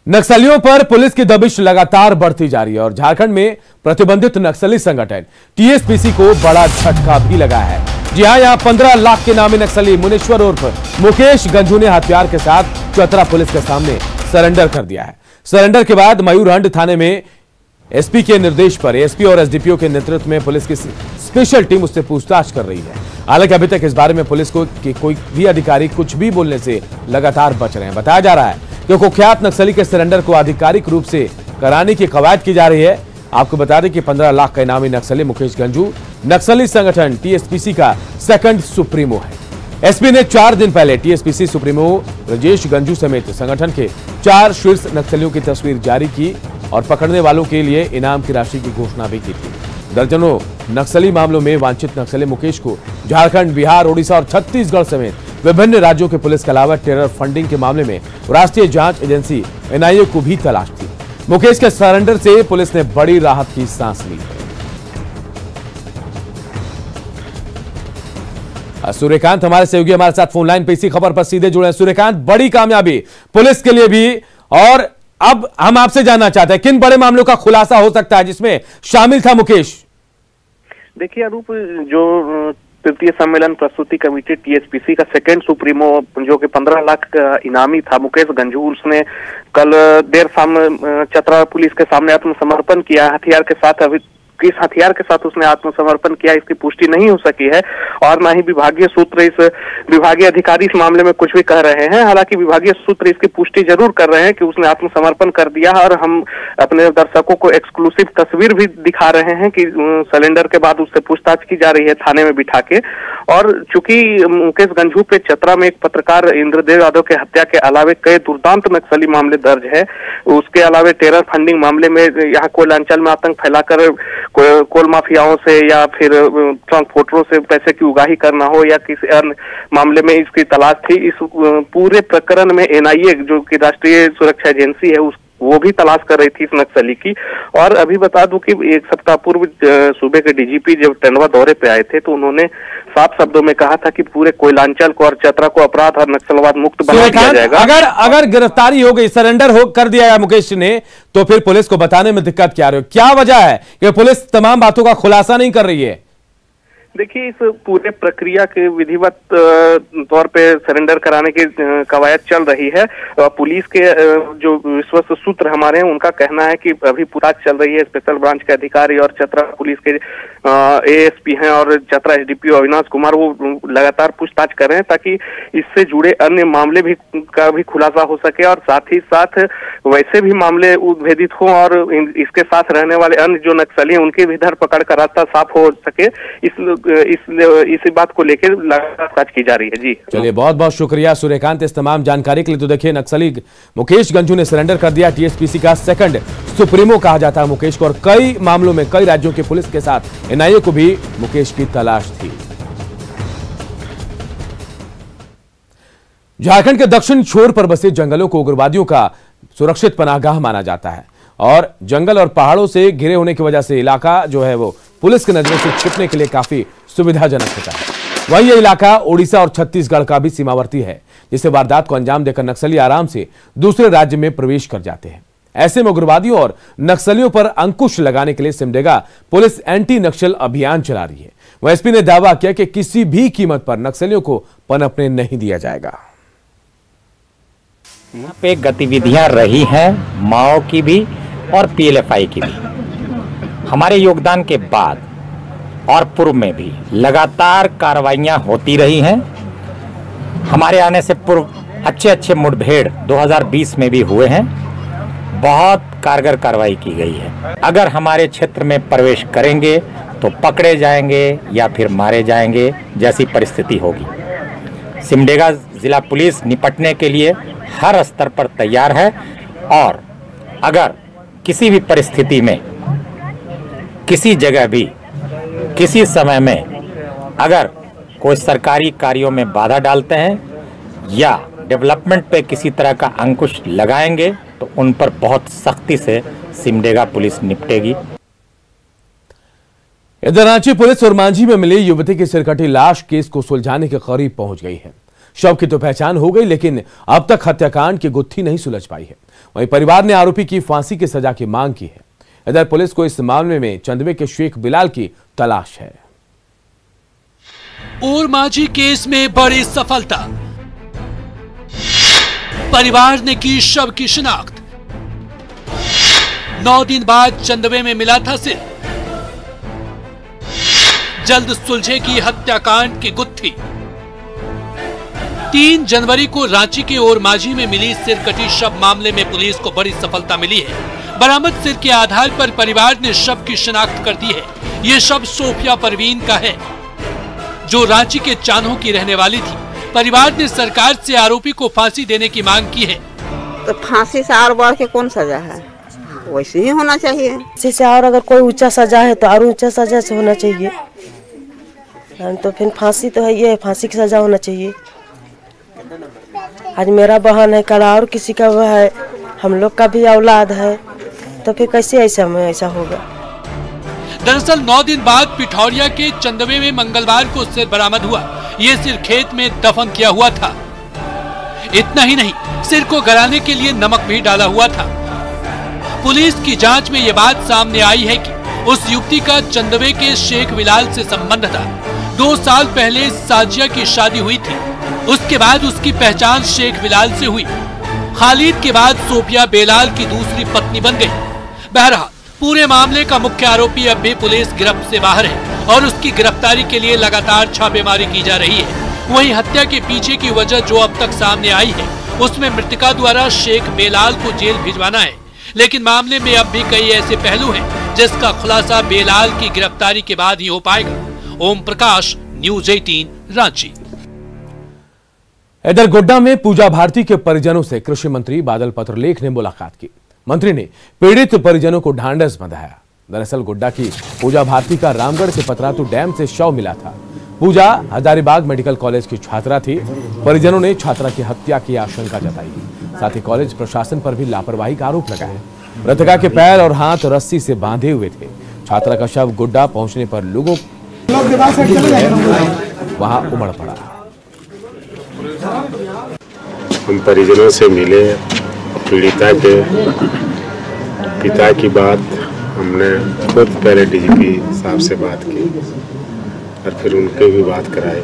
नक्सलियों पर पुलिस की दबिश लगातार बढ़ती जा रही है और झारखंड में प्रतिबंधित नक्सली संगठन टीएसपीसी को बड़ा झटका भी लगा है। जी हां, यहां 15 लाख के नामी नक्सली मुनेश्वर उर्फ मुकेश गंजू ने हथियार के साथ चतरा पुलिस के सामने सरेंडर कर दिया है। सरेंडर के बाद मयूरहंड थाने में एसपी के निर्देश पर एसपी और एसडीपीओ के नेतृत्व में पुलिस की स्पेशल टीम उससे पूछताछ कर रही है। हालांकि अभी तक इस बारे में पुलिस को कि कोई भी अधिकारी कुछ भी बोलने से लगातार बच रहे हैं। बताया जा रहा है कि कुख्यात नक्सली के सरेंडर को आधिकारिक रूप से कराने की कवायद की जा रही है। आपको बता दें कि 15 लाख का इनामी नक्सली मुकेश गंजू नक्सली संगठन टीएसपीसी का सेकंड सुप्रीमो है। एसपी ने 4 दिन पहले टीएसपीसी सुप्रीमो ब्रजेश गंजू समेत संगठन के 4 शीर्ष नक्सलियों की तस्वीर जारी की और पकड़ने वालों के लिए इनाम की राशि की घोषणा भी की थी। दर्जनों नक्सली मामलों में वांछित नक्सली मुकेश को झारखंड, बिहार, ओडिशा और छत्तीसगढ़ समेत विभिन्न राज्यों के पुलिस के अलावा टेरर फंडिंग के मामले में राष्ट्रीय जांच एजेंसी एनआईए को भी तलाश थी। मुकेश के सरेंडर से पुलिस ने बड़ी राहत की सांस ली है। सूर्यकांत हमारे सहयोगी हमारे साथ फोन लाइन पे इसी खबर पर सीधे जुड़े हैं। सूर्यकांत, बड़ी कामयाबी पुलिस के लिए भी, और अब हम आपसे जानना चाहते हैं किन बड़े मामलों का खुलासा हो सकता है जिसमें शामिल था मुकेश? देखिए अरूप, जो तृतीय सम्मेलन प्रस्तुति कमेटी टीएसपीसी का सेकंड सुप्रीमो जो कि 15 लाख का इनामी था मुकेश गंजू, उसने कल देर शाम चतरा पुलिस के सामने आत्मसमर्पण किया हथियार के साथ। अभी किस हथियार के साथ उसने आत्मसमर्पण किया इसकी पुष्टि नहीं हो सकी है और न ही विभागीय सूत्र विभागीय अधिकारी इस मामले में कुछ भी कह रहे हैं। हालांकि विभागीय सूत्र इसकी पुष्टि जरूर कर रहे हैं कि उसने आत्मसमर्पण कर दिया और हम अपने दर्शकों को एक्सक्लूसिव तस्वीर भी दिखा रहे हैं कि सिलेंडर के बाद उससे पूछताछ की जा रही है थाने में बिठा के। और चूंकि मुकेश गंजू पे चतरा में एक पत्रकार इंद्रदेव यादव के हत्या के अलावे कई दुर्दांत नक्सली मामले दर्ज है, उसके अलावे टेरर फंडिंग मामले में यहाँ कोयलांचल में आतंक फैलाकर कोल माफियाओं से या फिर ट्रांसपोर्टरों से पैसे की उगाही करना हो या किसी अन्य मामले में इसकी तलाश थी। इस पूरे प्रकरण में एनआईए जो कि राष्ट्रीय सुरक्षा एजेंसी है वो भी तलाश कर रही थी इस नक्सली की। और अभी बता दूं कि एक सप्ताह पूर्व सूबे के डीजीपी जब टंडवा दौरे पे आए थे तो उन्होंने साफ शब्दों में कहा था कि पूरे कोयलांचल को और चतरा को अपराध और नक्सलवाद मुक्त बना दिया जाएगा। अगर गिरफ्तारी हो गई, सरेंडर कर दिया है मुकेश ने, तो फिर पुलिस को बताने में दिक्कत क्या रही? क्या वजह है कि पुलिस तमाम बातों का खुलासा नहीं कर रही है? देखिए, इस पूरे प्रक्रिया के विधिवत तौर पे सरेंडर कराने की कवायद चल रही है। पुलिस के जो विश्वस्त सूत्र हमारे हैं उनका कहना है कि अभी पूछताछ चल रही है। स्पेशल ब्रांच के अधिकारी और चतरा पुलिस के एएसपी हैं और चतरा एसडीपीओ अविनाश कुमार वो लगातार पूछताछ कर रहे हैं ताकि इससे जुड़े अन्य मामले भी का भी खुलासा हो सके और साथ ही साथ वैसे भी मामले उद्भेदित हों और इसके साथ रहने वाले अन्य जो नक्सली हैं उनकी भी धरपकड़ का रास्ता साफ हो सके। इस बात को लेकर लगातार जांच की जा रही है। जी चलिए, बहुत बहुत शुक्रिया सूर्यकांत इस तमाम जानकारी के लिए। तो देखिए, नक्सली मुकेश गंजू ने सरेंडर कर दिया। टीएसपीसी का सेकंड सुप्रीमो कहा जाता है मुकेश को और कई मामलों में कई राज्यों की पुलिस के साथ एनआईए को भी मुकेश की तलाश थी। झारखंड के दक्षिण छोर पर बसे जंगलों को उग्रवादियों का सुरक्षित पनाहगाह माना जाता है और जंगल और पहाड़ों से घिरे होने की वजह से इलाका जो है वो पुलिस की नजरों से छिपने के लिए काफी सुविधाजनक होता है। वहीं यह इलाका ओडिशा और छत्तीसगढ़ का भी सीमावर्ती है, जिससे वारदात को अंजाम देकर नक्सली आराम से दूसरे राज्य में प्रवेश कर जाते हैं। ऐसे में उग्रवादियों और नक्सलियों पर अंकुश लगाने के लिए सिमडेगा पुलिस एंटी नक्सल अभियान चला रही है। वह एसपी ने दावा किया कि किसी भी कीमत पर नक्सलियों को पनपने नहीं दिया जाएगा। यहाँ पे गतिविधियां रही हैं माओ की भी और पीएलएफआई की भी। हमारे योगदान के बाद और पूर्व में भी लगातार कार्रवाइयां होती रही हैं। हमारे आने से पूर्व अच्छे मुठभेड़ 2020 में भी हुए हैं। बहुत कारगर कार्रवाई की गई है। अगर हमारे क्षेत्र में प्रवेश करेंगे तो पकड़े जाएंगे या फिर मारे जाएंगे, जैसी परिस्थिति होगी। सिमडेगा जिला पुलिस निपटने के लिए हर स्तर पर तैयार है और अगर किसी भी परिस्थिति में, किसी जगह भी, किसी समय में अगर कोई सरकारी कार्यों में बाधा डालते हैं या डेवलपमेंट पे किसी तरह का अंकुश लगाएंगे तो उन पर बहुत सख्ती से सिमडेगा पुलिस निपटेगी। इधर रांची पुलिस और मांझी में मिली युवती की सिरकटी लाश केस को सुलझाने के करीब पहुंच गई है। शव की तो पहचान हो गई, लेकिन अब तक हत्याकांड की गुत्थी नहीं सुलझ पाई है। वहीं परिवार ने आरोपी की फांसी की सजा की मांग की है। इधर पुलिस को इस मामले में चंदवे के शेख बिलाल की तलाश है। ओरमांझी केस में बड़ी सफलता, परिवार ने की शव की शिनाख्त। 9 दिन बाद चंदवे में मिला था सिर, जल्द सुलझेगी हत्याकांड की गुत्थी। 3 जनवरी को रांची के ओरमांझी में मिली सिर कटी शव मामले में पुलिस को बड़ी सफलता मिली है। बरामद सिर के आधार पर परिवार ने शव की शिनाख्त कर दी है। ये शव सोफिया परवीन का है, जो रांची के चान्हो की रहने वाली थी। परिवार ने सरकार से आरोपी को फांसी देने की मांग की है। तो फांसी से और बढ़ के कौन सजा है, वैसे ही होना चाहिए। इससे और अगर कोई ऊंचा सजा है तो और ऊंचा सजा से होना चाहिए। तो फिर फांसी तो है, ये फांसी की सजा होना चाहिए। आज मेरा बहन है, कल और किसी का वह है, हम लोग का भी औलाद है, तो फिर कैसे ऐसा होगा। दरअसल 9 दिन बाद पिठौरिया के चंदवे में मंगलवार को सिर बरामद हुआ। ये सिर खेत में दफन किया हुआ था। इतना ही नहीं, सिर को गलाने के लिए नमक भी डाला हुआ था। पुलिस की जांच में ये बात सामने आई है कि उस युवती का चंदवे के शेख बिलाल से संबंध था। 2 साल पहले साजिया की शादी हुई थी। उसके बाद उसकी पहचान शेख बिलाल से हुई। खालिद के बाद सोफिया बेलाल की दूसरी पत्नी बन गई। बहरहाल पूरे मामले का मुख्य आरोपी अब भी पुलिस गिरफ्त से बाहर है और उसकी गिरफ्तारी के लिए लगातार छापेमारी की जा रही है। वहीं हत्या के पीछे की वजह जो अब तक सामने आई है, उसमें मृतका द्वारा शेख बेलाल को जेल भिजवाना है। लेकिन मामले में अब भी कई ऐसे पहलू हैं जिसका खुलासा बेलाल की गिरफ्तारी के बाद ही हो पाएगा। ओम प्रकाश, न्यूज़ 18, रांची। इधर गोड्डा में पूजा भारती के परिजनों से कृषि मंत्री बादल पत्रलेख ने मुलाकात की। मंत्री ने पीड़ित परिजनों को ढांढस बंधाया। दरअसल गोड्डा की पूजा भारती का रामगढ़ के पतरातू डैम से शव मिला था। पूजा हजारीबाग मेडिकल कॉलेज की छात्रा थी। परिजनों ने छात्रा की हत्या की आशंका जताई। साथ ही कॉलेज प्रशासन पर भी लापरवाही का आरोप लगाया। मृतका के पैर और हाथ रस्सी से बांधे हुए थे। छात्रा का शव गोड्डा पहुंचने पर लोगों वहां उमड़ पड़ा। हम परिजनों से मिले, पीड़िता के पिता की बात हमने खुद पहले डीजीपी साहब से बात की और फिर उनके भी बात कराई।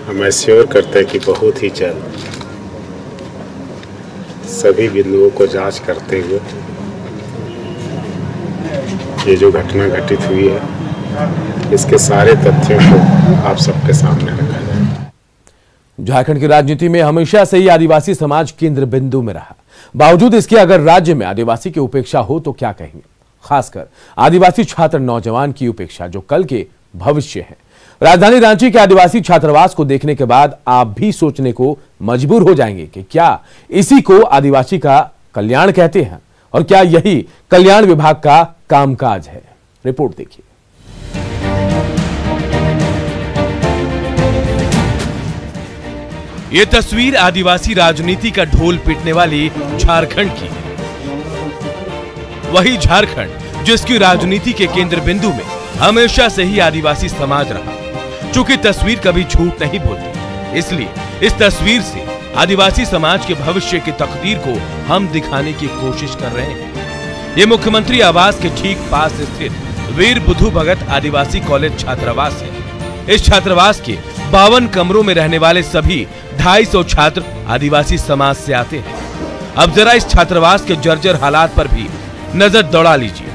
हम एश्योर करते हैं कि बहुत ही जल्द सभी बिंदुओं को जांच करते हुए ये जो घटना घटित हुई है, इसके सारे तथ्यों को आप सबके सामने रखा जाए। झारखंड की राजनीति में हमेशा से ही आदिवासी समाज केंद्र बिंदु में रहा। बावजूद इसके अगर राज्य में आदिवासी की उपेक्षा हो तो क्या कहेंगे, खासकर आदिवासी छात्र नौजवान की उपेक्षा जो कल के भविष्य है। राजधानी रांची के आदिवासी छात्रावास को देखने के बाद आप भी सोचने को मजबूर हो जाएंगे कि क्या इसी को आदिवासी का कल्याण कहते हैं और क्या यही कल्याण विभाग का कामकाज है। रिपोर्ट देखिए। ये तस्वीर आदिवासी राजनीति का ढोल पीटने वाली झारखंड की है। वही झारखंड जिसकी राजनीति के केंद्र बिंदु में हमेशा से ही आदिवासी समाज रहा। चूंकि तस्वीर कभी झूठ नहीं बोलती, इसलिए इस तस्वीर से आदिवासी समाज के भविष्य की तकदीर को हम दिखाने की कोशिश कर रहे हैं। ये मुख्यमंत्री आवास के ठीक पास स्थित वीर बुधु भगत आदिवासी कॉलेज छात्रावास है। इस छात्रावास के 52 कमरों में रहने वाले सभी 250 छात्र आदिवासी समाज से आते हैं। अब जरा इस छात्रावास के जर्जर हालात पर भी नजर दौड़ा लीजिए।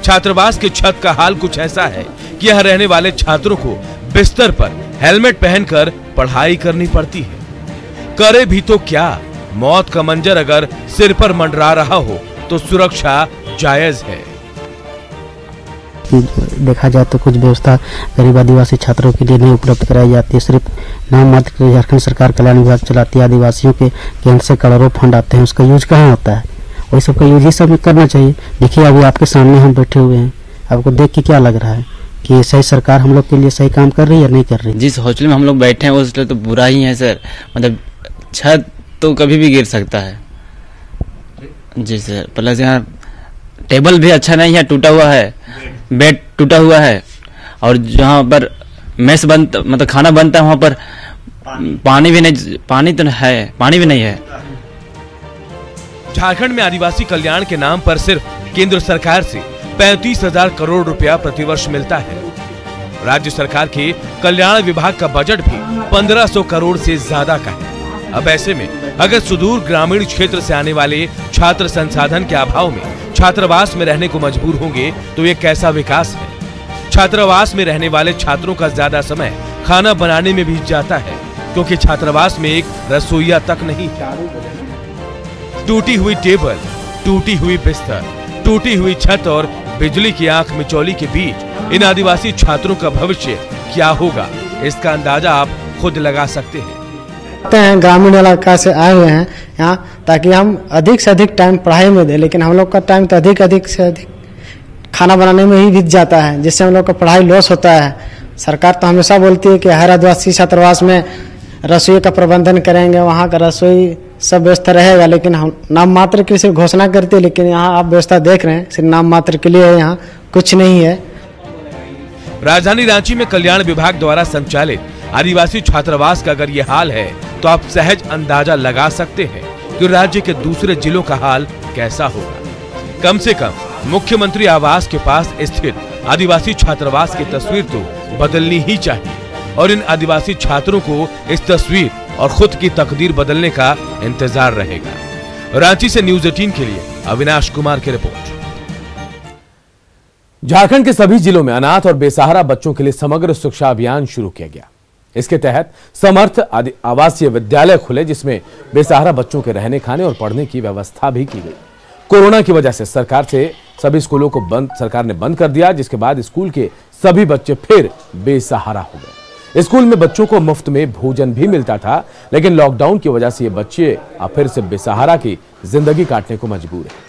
छात्रावास के छत का हाल कुछ ऐसा है कि यहाँ रहने वाले छात्रों को बिस्तर पर हेलमेट पहनकर पढ़ाई करनी पड़ती है। करे भी तो क्या, मौत का मंजर अगर सिर पर मंडरा रहा हो तो सुरक्षा जायज है। देखा जाए तो कुछ व्यवस्था गरीब आदिवासी छात्रों के लिए नहीं उपलब्ध कराई जाती है। सिर्फ नाम मात्र झारखंड सरकार कल्याण विभाग चलाती है। आदिवासियों के केंद्र से करोड़ों फंड आते हैं, उसका यूज कहाँ होता है? वही सब का यूज ये सब करना चाहिए। देखिए अभी आपके सामने हम बैठे हुए हैं, आपको देख के क्या लग रहा है कि सही सरकार हम लोग के लिए सही काम कर रही है या नहीं कर रही? जिस हॉस्टल में हम लोग बैठे हैं उस तो बुरा ही है सर। मतलब छत तो कभी भी गिर सकता है जी सर। प्लस यहाँ टेबल भी अच्छा नहीं है, टूटा हुआ है, बेड टूटा हुआ है और जहाँ पर मेस बनता मतलब खाना बनता है वहाँ पर पानी भी नहीं, पानी तो है, पानी भी नहीं है। झारखंड में आदिवासी कल्याण के नाम पर सिर्फ केंद्र सरकार से 35,000 करोड़ रुपया प्रतिवर्ष मिलता है। राज्य सरकार के कल्याण विभाग का बजट भी 1500 करोड़ से ज्यादा का है। अब ऐसे में अगर सुदूर ग्रामीण क्षेत्र से आने वाले छात्र संसाधन के अभाव में छात्रावास में रहने को मजबूर होंगे तो ये कैसा विकास है। छात्रावास में रहने वाले छात्रों का ज्यादा समय खाना बनाने में बीत जाता है क्योंकि छात्रावास में एक रसोईया तक नहीं है। टूटी हुई टेबल, टूटी हुई बिस्तर, टूटी हुई छत और बिजली की आंख मिचौली के बीच इन आदिवासी छात्रों का भविष्य क्या होगा, इसका अंदाजा आप खुद लगा सकते हैं। ग्रामीण इलाका से आए हुए हैं यहाँ ताकि हम अधिक से अधिक टाइम पढ़ाई में दें, लेकिन हम लोग का टाइम तो अधिक से अधिक खाना बनाने में ही बीत जाता है, जिससे हम लोग का पढ़ाई लॉस होता है। सरकार तो हमेशा बोलती है कि हर आदिवासी छात्रावास में रसोई का प्रबंधन करेंगे, वहाँ का रसोई सब व्यवस्था रहेगा, लेकिन हम नाम मात्र की सिर्फ घोषणा करते हैं, लेकिन यहाँ आप व्यवस्था देख रहे हैं सिर्फ नाम मात्र के लिए है, यहाँ कुछ नहीं है। राजधानी रांची में कल्याण विभाग द्वारा संचालित आदिवासी छात्रावास का अगर ये हाल है तो आप सहज अंदाजा लगा सकते हैं कि राज्य के दूसरे जिलों का हाल कैसा होगा। कम से कम मुख्यमंत्री आवास के पास स्थित आदिवासी छात्रावास की तस्वीर तो बदलनी ही चाहिए और इन आदिवासी छात्रों को इस तस्वीर और खुद की तकदीर बदलने का इंतजार रहेगा। रांची से न्यूज़ 18 के लिए अविनाश कुमार की रिपोर्ट। झारखंड के सभी जिलों में अनाथ और बेसहारा बच्चों के लिए समग्र शिक्षा अभियान शुरू किया गया। इसके तहत समर्थ आवासीय विद्यालय खुले जिसमें बेसहारा बच्चों के रहने, खाने और पढ़ने की व्यवस्था भी की गई। कोरोना की वजह से सभी स्कूलों को सरकार ने बंद कर दिया, जिसके बाद स्कूल के सभी बच्चे फिर बेसहारा हो गए। स्कूल में बच्चों को मुफ्त में भोजन भी मिलता था, लेकिन लॉकडाउन की वजह से ये बच्चे अब फिर से बेसहारा की जिंदगी काटने को मजबूर हैं।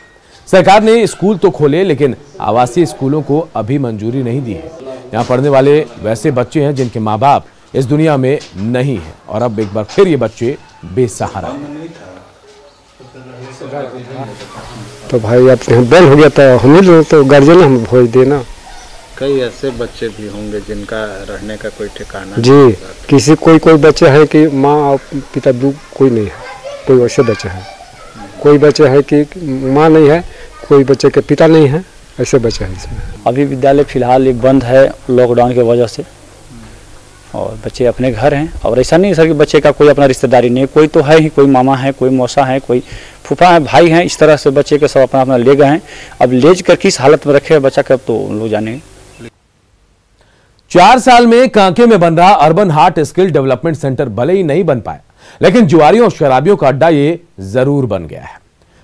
सरकार ने स्कूल तो खोले, लेकिन आवासीय स्कूलों को अभी मंजूरी नहीं दी है। यहाँ पढ़ने वाले वैसे बच्चे हैं जिनके माँ बाप इस दुनिया में नहीं है और अब एक बार फिर ये बच्चे बेसहारा हैं। तो भाई अब बंद हो गया तो हम ही तो गार्जियन हम भोज देना। कई ऐसे बच्चे भी होंगे जिनका रहने का कोई ठिकाना जी, किसी कोई बच्चे हैं कि माँ और पिता कोई नहीं है, कोई वैसे बच्चे हैं। कोई बच्चे हैं कि माँ नहीं है, कोई बच्चे के पिता नहीं है, ऐसे बच्चे हैं इसमें। अभी विद्यालय फिलहाल बंद है लॉकडाउन की वजह से और बच्चे अपने घर हैं। और ऐसा नहीं है सर कि बच्चे का कोई अपना रिश्तेदारी नहीं है, कोई तो है ही, कोई मामा है, कोई मौसा है, कोई फूफा है, भाई हैं। इस तरह से बच्चे के सब अपना अपना ले गए हैं। अब ले कर किस हालत में रखे बच्चा कब तो लोग जाने। 4 साल में कांके में बन रहा urban heart skill development centre भले ही नहीं बन पाया, लेकिन जुआरियों और शराबियों का अड्डा ये जरूर बन गया है।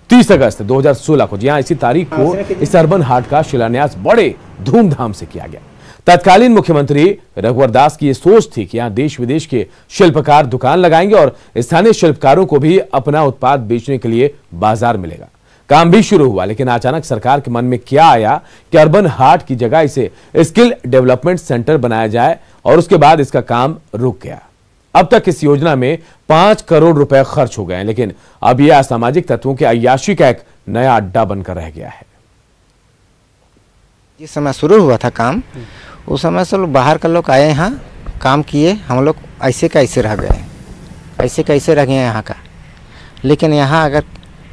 30 अगस्त 2016 को, जी हां, इसी तारीख को इस अर्बन हार्ट का शिलान्यास बड़े धूमधाम से किया गया। तत्कालीन मुख्यमंत्री रघुवर दास की यह सोच थी कि यहां देश विदेश के शिल्पकार दुकान लगाएंगे और स्थानीय शिल्पकारों को भी अपना उत्पाद बेचने के लिए बाजार मिलेगा। काम भी शुरू हुआ, लेकिन अचानक सरकार के मन में क्या आया कि अर्बन हार्ट की जगह इसे स्किल डेवलपमेंट सेंटर बनाया जाए और उसके बाद इसका काम रुक गया। अब तक इस योजना में 5 करोड़ रुपए खर्च हो गए हैं, लेकिन अब यह असामाजिक तत्वों के अय्याशी का एक नया अड्डा बनकर रह गया है। जिस समय शुरू हुआ था काम, उस समय से लोग बाहर के लोग आए यहाँ काम किए, हम लोग ऐसे का ऐसे रह गए, ऐसे कैसे रह गए यहाँ का। लेकिन यहाँ अगर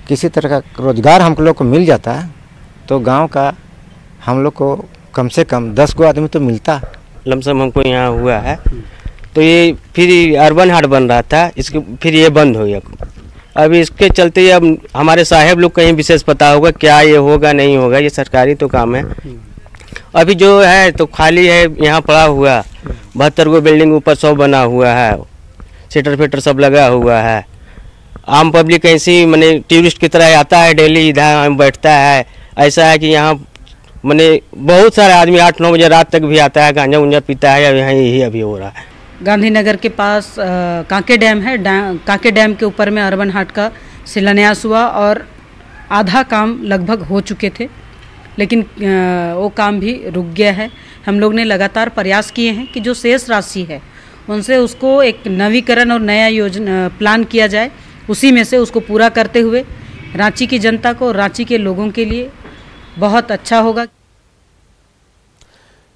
किसी तरह का रोजगार हम लोग को मिल जाता तो गांव का हम लोग को कम से कम 10 गो आदमी तो मिलता। लमसम हमको यहाँ हुआ है, तो ये फिर अर्बन हाट बन रहा था, इसके फिर ये बंद हो गया। अब इसके चलते अब हमारे साहेब लोग कहीं विशेष पता होगा क्या ये होगा नहीं होगा, ये सरकारी तो काम है। अभी जो है तो खाली है, यहाँ पड़ा हुआ 72 गो बिल्डिंग ऊपर 100 बना हुआ है, सीटर फीटर सब लगा हुआ है। आम पब्लिक ऐसी मैंने टूरिस्ट की तरह आता है, डेली इधर बैठता है। ऐसा है कि यहाँ मैंने बहुत सारे आदमी 8-9 बजे रात तक भी आता है, गांजा उंजा पीता है। यहाँ यही अभी हो रहा है। गांधीनगर के पास कांके डैम है, कांके डैम के ऊपर में अर्बन हाट का शिलान्यास हुआ और आधा काम लगभग हो चुके थे, लेकिन वो काम भी रुक गया है। हम लोग ने लगातार प्रयास किए हैं कि जो शेष राशि है उनसे उसको एक नवीकरण और नया योजना प्लान किया जाए, उसी में से उसको पूरा करते हुए रांची की जनता को, रांची के लोगों के लिए बहुत अच्छा होगा।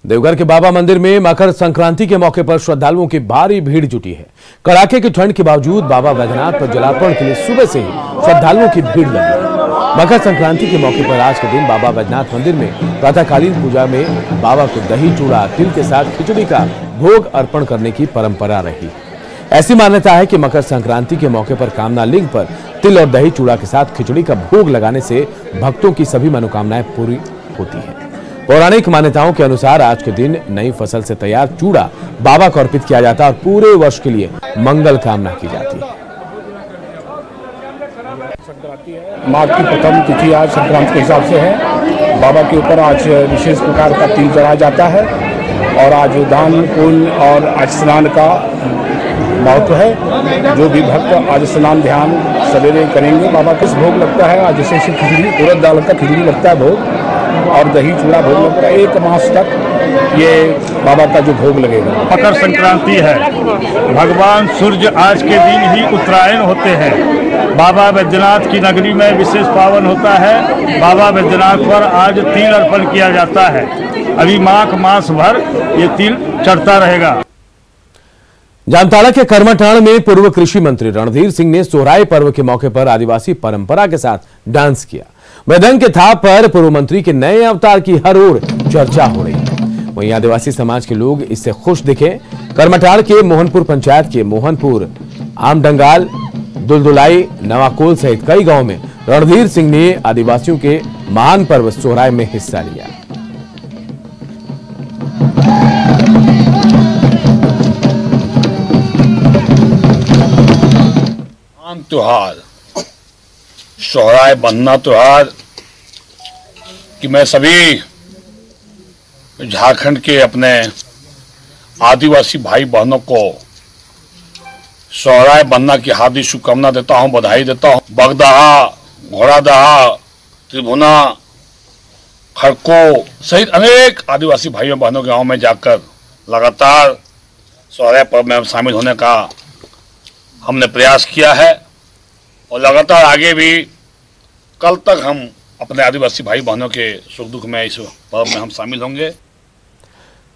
देवघर के बाबा मंदिर में मकर संक्रांति के मौके पर श्रद्धालुओं की भारी भीड़ जुटी है। कड़ाके की ठंड के बावजूद बाबा बैद्यनाथ पर जलार्पण के लिए सुबह से ही श्रद्धालुओं की भीड़ लगी है। मकर संक्रांति के मौके पर आज के दिन बाबा बैद्यनाथ मंदिर में प्रातःकालीन पूजा में बाबा को दही चूड़ा तिल के साथ खिचड़ी का भोग अर्पण करने की परंपरा रही। ऐसी मान्यता है कि मकर संक्रांति के मौके पर कामना लिंग पर तिल और दही चूड़ा के साथ खिचड़ी का भोग लगाने से भक्तों की सभी मनोकामनाएं पूरी होती है। पौराणिक मान्यताओं के अनुसार आज के दिन नई फसल से तैयार चूड़ा बाबा को अर्पित किया जाता है और पूरे वर्ष के लिए मंगल कामना की जाती है। माघ की प्रथम तिथि आज संक्रांति के हिसाब से है। बाबा के ऊपर आज विशेष प्रकार का तिल चढ़ाया जाता है और आज दान पुण्य और आज स्नान का महत्व है। जो भी भक्त आज स्नान ध्यान सवेरे करेंगे बाबा को भोग लगता है। आज जैसे खिचड़ी उड़द दाल का खिचड़ी लगता है भोग और दही चूड़ा भोग लगता है। 1 मास तक ये बाबा का जो भोग लगेगा। मकर संक्रांति है, भगवान सूर्य आज के दिन ही उत्तरायण होते हैं। बाबा बैद्यनाथ की नगरी में विशेष पावन होता है। बाबा बैद्यनाथ पर आज तिल अर्पण किया जाता है। अभी माघ मास भर ये तिल चढ़ता रहेगा। जामताड़ा के कर्मठाण में पूर्व कृषि मंत्री रणधीर सिंह ने सोहराय पर्व के मौके पर आदिवासी परंपरा के साथ डांस किया। मृदंग के थाप पर पूर्व मंत्री के नए अवतार की हर ओर चर्चा हो रही है। वहीं आदिवासी समाज के लोग इससे खुश दिखे। कर्मठाण के मोहनपुर पंचायत के मोहनपुर, आमडंगाल, दुलदुलाई, नवाकोल सहित कई गांवों में रणधीर सिंह ने आदिवासियों के महान पर्व सोहराय में हिस्सा लिया। त्योहार सोहराय बंधना त्योहार कि मैं सभी झारखंड के अपने आदिवासी भाई बहनों को सोहराय बंधना की हार्दिक शुभकामना देता हूं, बधाई देता हूं। बगदहा, घोड़ादहा, त्रिभुना, खड़को सहित अनेक आदिवासी भाइयों बहनों के गांव में जाकर लगातार सोहराय पर्व में शामिल होने का हमने प्रयास किया है और लगातार आगे भी कल तक हम अपने आदिवासी भाई बहनों के सुख दुख में इस पर्व में हम शामिल होंगे।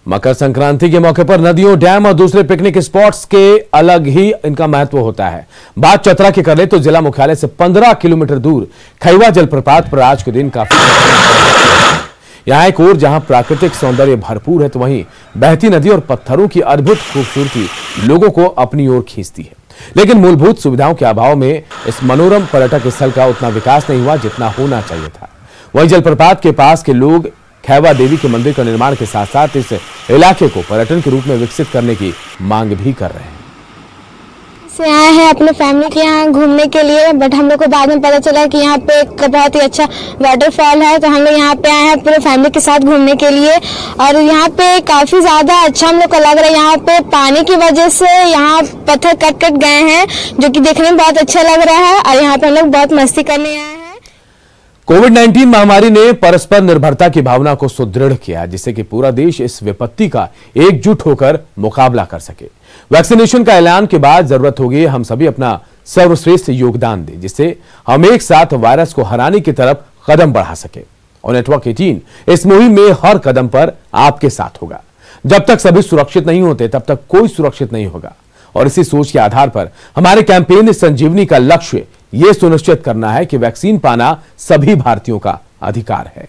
मकर संक्रांति के मौके पर नदियों, डैम और दूसरे पिकनिक स्पॉट्स के अलग ही इनका महत्व होता है। बात चतरा की कर ले तो जिला मुख्यालय से 15 किलोमीटर दूर खैवा जलप्रपात पर आज के दिन काफी यहाँ एक ओर जहां प्राकृतिक सौंदर्य भरपूर है तो वहीं बहती नदी और पत्थरों की अद्भुत खूबसूरती लोगों को अपनी ओर खींचती है। लेकिन मूलभूत सुविधाओं के अभाव में इस मनोरम पर्यटक स्थल का उतना विकास नहीं हुआ जितना होना चाहिए था। वहीं जलप्रपात के पास के लोग खैवा देवी के मंदिर का निर्माण के साथ साथ इस इलाके को पर्यटन के रूप में विकसित करने की मांग भी कर रहे हैं। से आए हैं अपने फैमिली के यहाँ घूमने के लिए, बट हम लोग को बाद में पता चला कि यहाँ पे एक बहुत ही अच्छा वाटरफॉल है, तो हम लोग यहाँ पे आए हैं पूरे फैमिली के साथ घूमने के लिए। और यहाँ पे काफी ज्यादा अच्छा हम लोग को लग रहा है। यहाँ पे पानी की वजह से यहाँ पत्थर कट कट गए हैं जो कि देखने में बहुत अच्छा लग रहा है और यहाँ पे हम लोग बहुत मस्ती करने आए हैं। कोविड-19 महामारी ने परस्पर निर्भरता की भावना को सुदृढ़ किया जिससे कि पूरा देश इस विपत्ति का एकजुट होकर मुकाबला कर सके। वैक्सीनेशन का ऐलान के बाद जरूरत होगी हम सभी अपना सर्वश्रेष्ठ योगदान दें जिससे हम एक साथ वायरस को हराने की तरफ कदम बढ़ा सके। और नेटवर्क 18 इस मुहिम में हर कदम पर आपके साथ होगा। जब तक सभी सुरक्षित नहीं होते तब तक कोई सुरक्षित नहीं होगा। और इसी सोच के आधार पर हमारे कैंपेन संजीवनी का लक्ष्य ये सुनिश्चित करना है कि वैक्सीन पाना सभी भारतीयों का अधिकार है।